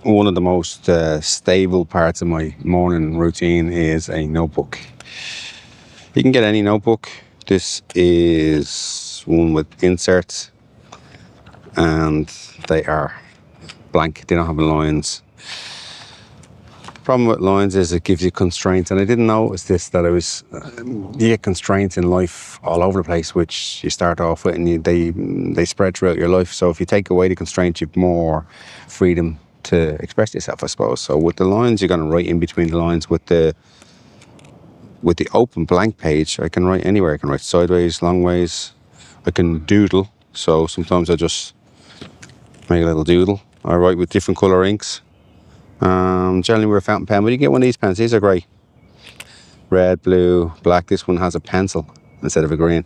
one of the most stable parts of my morning routine is a notebook. You can get any notebook. This is one with inserts, and they are blank. They don't have lines. The problem with lines is it gives you constraints, and I didn't notice this, that you get constraints in life all over the place, which you start off with, and they spread throughout your life. So if you take away the constraints, you've more freedom to express yourself, I suppose. So with the lines, you're going to write in between the lines. With the open blank page, I can write anywhere. I can write sideways, long ways. I can doodle. So sometimes I just make a little doodle. I write with different colour inks. Generally with a fountain pen, but you can get one of these pens. These are great. Red, blue, black. This one has a pencil instead of a green,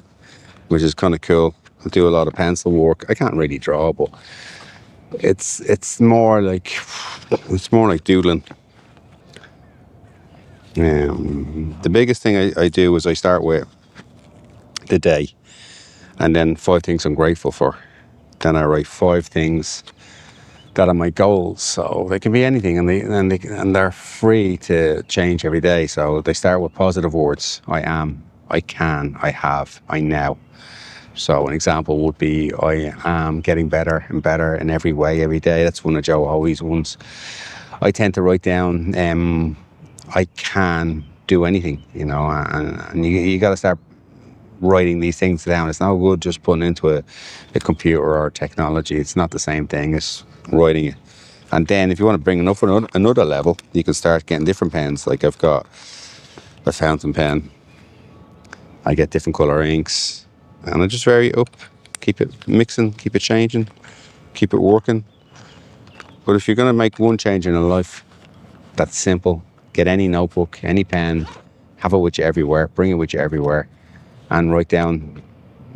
which is kind of cool. I do a lot of pencil work. I can't really draw, but it's more like doodling. The biggest thing I do is I start with the day, and then 5 things I'm grateful for. Then I write 5 things that are my goals. So they can be anything, and they're free to change every day. So they start with positive words: I am, I can, I have, I now. So an example would be, I am getting better and better in every way every day. That's one of Joe Hoey's ones. I tend to write down, I can do anything, and you got to start writing these things down. It's no good just putting into a computer or technology. It's not the same thing as writing it. And then if you want to bring it up for another level, you can start getting different pens. Like I've got a fountain pen. I get different colour inks, and I just vary it up, keep it mixing, keep it changing, keep it working. But if you're going to make one change in your life, that's simple. Get any notebook, any pen, have it with you everywhere, bring it with you everywhere, and write down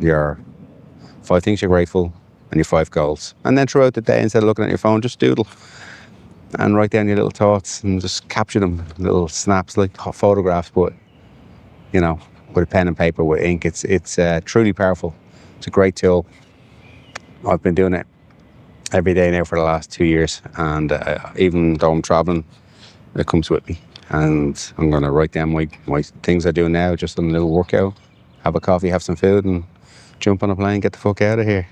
your 5 things you're grateful and your 5 goals. And then throughout the day, instead of looking at your phone, just doodle and write down your little thoughts and just capture them, little snaps like photographs, but with a pen and paper, with ink. It's truly powerful. It's a great tool. I've been doing it every day now for the last 2 years, and even though I'm traveling, it comes with me. And I'm going to write down my things I do now, just on a little workout, have a coffee, have some food, and jump on a plane, get the fuck out of here.